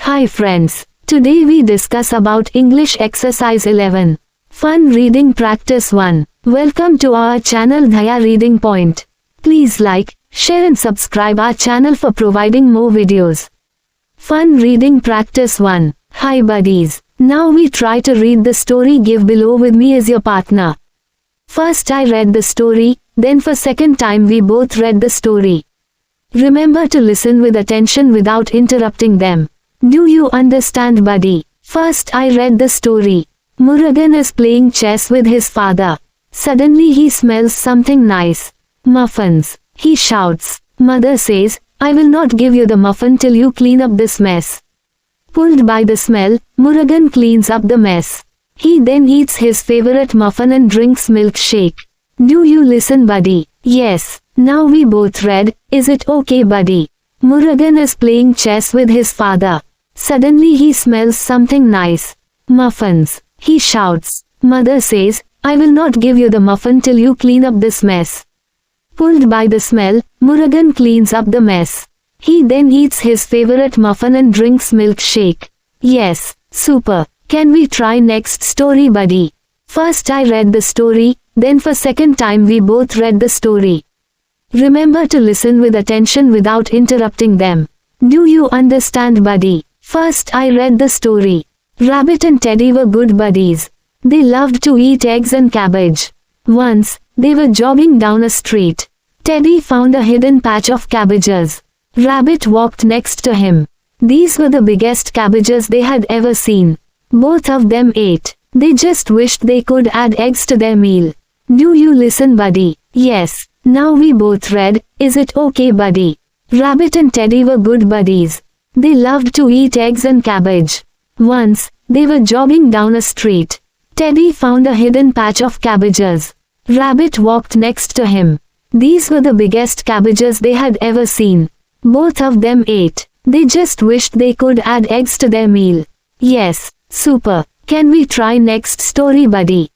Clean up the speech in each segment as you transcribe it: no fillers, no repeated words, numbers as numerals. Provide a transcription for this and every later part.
Hi friends, today we discuss about English exercise 11. Fun reading practice 1. Welcome to our channel Dhaya Reading Point. Please like, share and subscribe our channel for providing more videos. Fun reading practice 1. Hi buddies, now we try to read the story Give Below with me as your partner. First I read the story, then for second time we both read the story. Remember to listen with attention without interrupting them. Do you understand buddy? First I read the story. Murugan is playing chess with his father. Suddenly he smells something nice. Muffins. He shouts. Mother says, I will not give you the muffin till you clean up this mess. Pulled by the smell, Murugan cleans up the mess. He then eats his favorite muffin and drinks milkshake. Do you listen buddy? Yes. Now we both read, is it okay buddy? Murugan is playing chess with his father. Suddenly he smells something nice. Muffins. He shouts. Mother says, I will not give you the muffin till you clean up this mess. Pulled by the smell, Murugan cleans up the mess. He then eats his favorite muffin and drinks milkshake. Yes, super. Can we try next story buddy? First I read the story, then for second time we both read the story. Remember to listen with attention without interrupting them. Do you understand buddy? First I read the story. Rabbit and Teddy were good buddies. They loved to eat eggs and cabbage. Once, they were jogging down a street. Teddy found a hidden patch of cabbages. Rabbit walked next to him. These were the biggest cabbages they had ever seen. Both of them ate. They just wished they could add eggs to their meal. Do you listen buddy? Yes. Now we both read, is it okay buddy? Rabbit and Teddy were good buddies. They loved to eat eggs and cabbage. Once, they were jogging down a street. Teddy found a hidden patch of cabbages. Rabbit walked next to him. These were the biggest cabbages they had ever seen. Both of them ate. They just wished they could add eggs to their meal. Yes, super. Can we try next story buddy?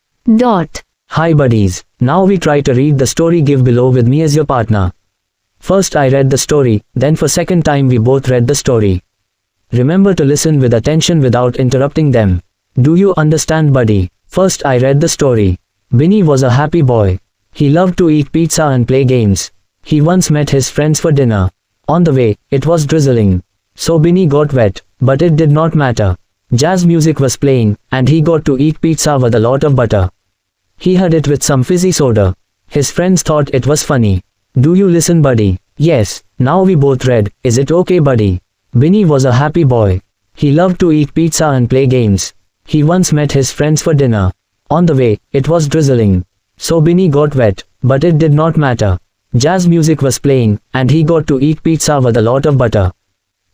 Hi buddies, now we try to read the story Give Below with me as your partner. First I read the story, then for second time we both read the story. Remember to listen with attention without interrupting them. Do you understand buddy? First I read the story. Binny was a happy boy. He loved to eat pizza and play games. He once met his friends for dinner. On the way, it was drizzling. So Binny got wet, but it did not matter. Jazz music was playing, and he got to eat pizza with a lot of butter. He had it with some fizzy soda. His friends thought it was funny. Do you listen buddy? Yes. Now we both read, is it okay buddy? Binny was a happy boy. He loved to eat pizza and play games. He once met his friends for dinner. On the way, it was drizzling. So Binny got wet, but it did not matter. Jazz music was playing, and he got to eat pizza with a lot of butter.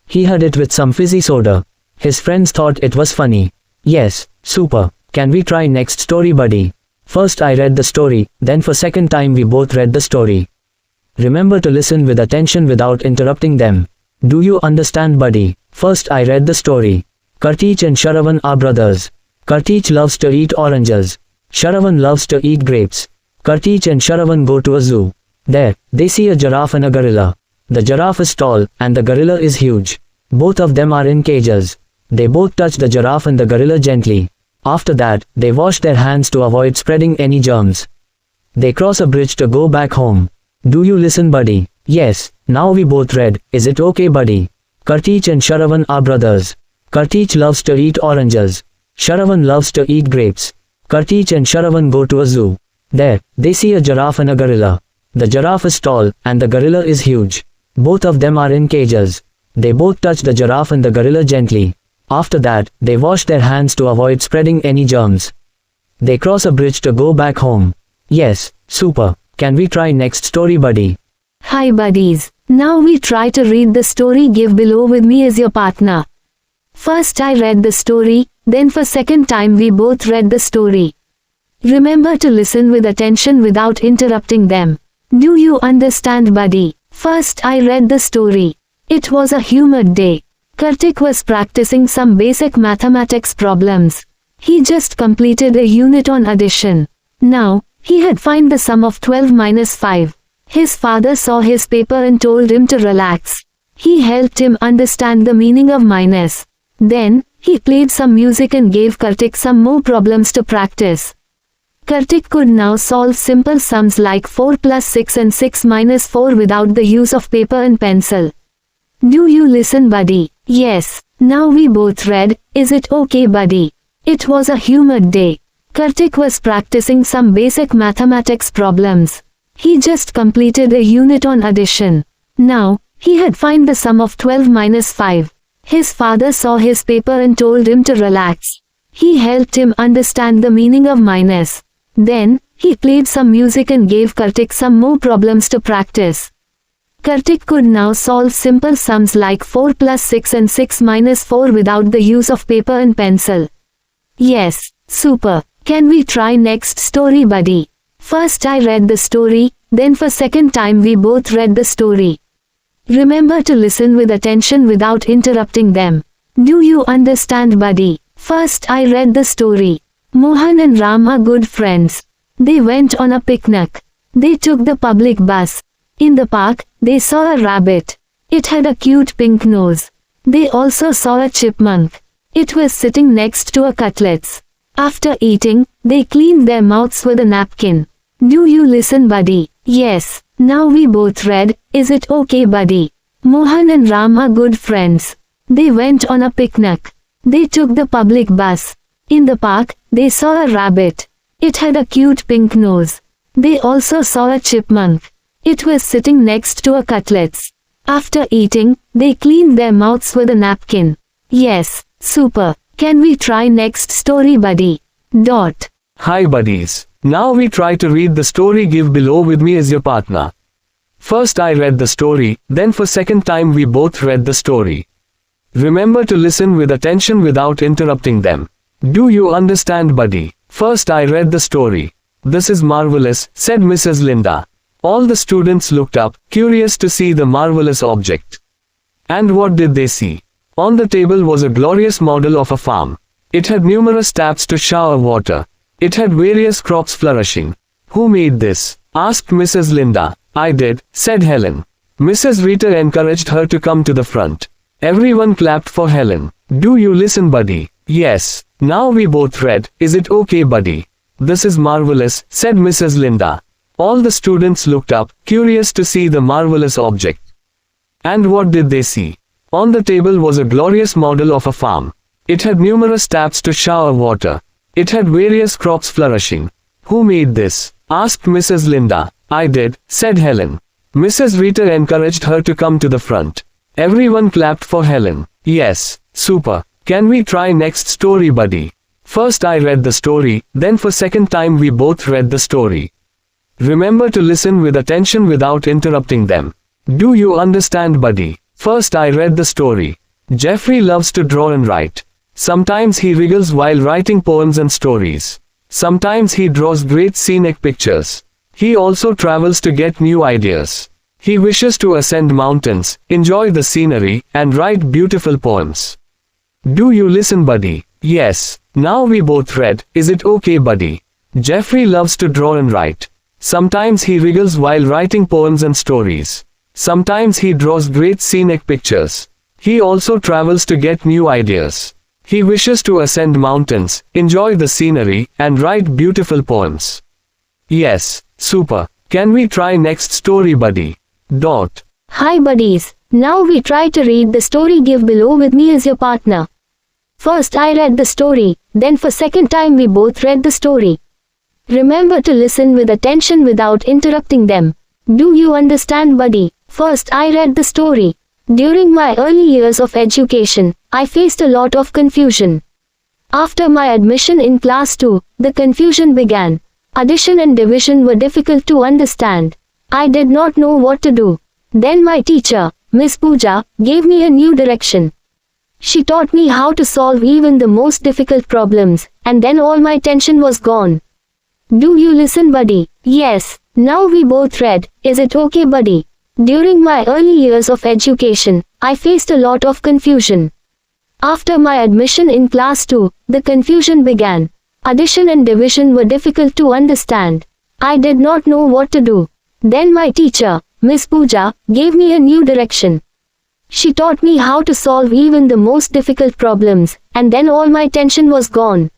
He had it with some fizzy soda. His friends thought it was funny. Yes, super. Can we try next story buddy? First I read the story, then for second time we both read the story. Remember to listen with attention without interrupting them. Do you understand buddy? First I read the story. Kartich and Sharavan are brothers. Kartich loves to eat oranges. Sharavan loves to eat grapes. Kartich and Sharavan go to a zoo. There, they see a giraffe and a gorilla. The giraffe is tall, and the gorilla is huge. Both of them are in cages. They both touch the giraffe and the gorilla gently. After that, they wash their hands to avoid spreading any germs. They cross a bridge to go back home. Do you listen buddy? Yes. Now we both read, is it okay buddy? Kartich and Sharavan are brothers. Kartich loves to eat oranges. Sharavan loves to eat grapes. Kartich and Sharavan go to a zoo. There, they see a giraffe and a gorilla. The giraffe is tall, and the gorilla is huge. Both of them are in cages. They both touch the giraffe and the gorilla gently. After that, they wash their hands to avoid spreading any germs. They cross a bridge to go back home. Yes, super. Can we try next story buddy? Hi buddies, now we try to read the story Give Below with me as your partner. First I read the story, then for second time we both read the story. Remember to listen with attention without interrupting them. Do you understand buddy? First I read the story. It was a humid day. Kartik was practicing some basic mathematics problems. He just completed a unit on addition. Now, he had find the sum of 12 minus 5. His father saw his paper and told him to relax. He helped him understand the meaning of minus. Then, he played some music and gave Kartik some more problems to practice. Kartik could now solve simple sums like 4 plus 6 and 6 minus 4 without the use of paper and pencil. Do you listen, buddy? Yes. Now we both read, Is it okay, buddy? It was a humid day. Kartik was practicing some basic mathematics problems. He just completed a unit on addition. Now, he had find the sum of 12 minus 5. His father saw his paper and told him to relax. He helped him understand the meaning of minus. Then, he played some music and gave Kartik some more problems to practice. Kartik could now solve simple sums like 4 plus 6 and 6 minus 4 without the use of paper and pencil. Yes, super. Can we try next story, buddy? First I read the story, then for second time we both read the story. Remember to listen with attention without interrupting them. Do you understand, buddy? First I read the story. Mohan and Ram are good friends. They went on a picnic. They took the public bus. In the park, they saw a rabbit. It had a cute pink nose. They also saw a chipmunk. It was sitting next to a cutlets. After eating, they cleaned their mouths with a napkin. Do you listen, buddy? Yes. Now we both read, Is it okay, buddy? Mohan and Ram are good friends. They went on a picnic. They took the public bus. In the park, they saw a rabbit. It had a cute pink nose. They also saw a chipmunk. It was sitting next to a cutlets. After eating, they cleaned their mouths with a napkin. Yes, super. Can we try next story, buddy? Dot. Hi buddies. Now we try to read the story give below with me as your partner. First I read the story, then for second time we both read the story. Remember to listen with attention without interrupting them. Do you understand, buddy? First I read the story. This is marvelous, said Mrs. Linda. All the students looked up, curious to see the marvelous object. And what did they see? On the table was a glorious model of a farm. It had numerous taps to shower water. It had various crops flourishing. Who made this? Asked Mrs. Linda. I did, said Helen. Mrs. Rita encouraged her to come to the front. Everyone clapped for Helen. Do you listen, buddy? Yes. Now we both read, Is it okay, buddy? This is marvelous, said Mrs. Linda. All the students looked up, curious to see the marvelous object. And what did they see? On the table was a glorious model of a farm. It had numerous taps to shower water. It had various crops flourishing. Who made this? Asked Mrs. Linda. I did, said Helen. Mrs. Rita encouraged her to come to the front. Everyone clapped for Helen. Yes, super. Can we try next story, buddy? First I read the story, then for second time we both read the story. Remember to listen with attention without interrupting them. Do you understand, buddy? First I read the story. Jeffrey loves to draw and write. Sometimes he wriggles while writing poems and stories. Sometimes he draws great scenic pictures. He also travels to get new ideas. He wishes to ascend mountains, enjoy the scenery, and write beautiful poems. Do you listen, buddy? Yes. Now we both read, Is it okay, buddy? Jeffrey loves to draw and write. Sometimes he wriggles while writing poems and stories. Sometimes he draws great scenic pictures. He also travels to get new ideas. He wishes to ascend mountains, enjoy the scenery, and write beautiful poems. Yes, super. Can we try next story, buddy? Dot. Hi buddies. Now we try to read the story give below with me as your partner. First I read the story, then for second time we both read the story. Remember to listen with attention without interrupting them. Do you understand, buddy? First I read the story. During my early years of education, I faced a lot of confusion. After my admission in class 2, the confusion began. Addition and division were difficult to understand. I did not know what to do. Then my teacher, Miss Pooja, gave me a new direction. She taught me how to solve even the most difficult problems, and then all my tension was gone. Do you listen, buddy? Yes. Now we both read, Is it okay, buddy? During my early years of education, I faced a lot of confusion. After my admission in class 2, the confusion began. Addition and division were difficult to understand. I did not know what to do. Then my teacher, Miss Pooja, gave me a new direction. She taught me how to solve even the most difficult problems, and then all my tension was gone.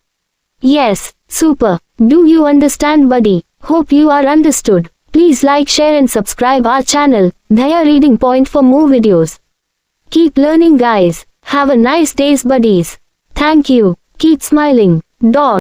Yes, super. Do you understand, buddy? Hope you are understood. Please like, share and subscribe our channel, Dhaya Reading Point, for more videos. Keep learning, guys. Have a nice day, buddies. Thank you. Keep smiling. Dog.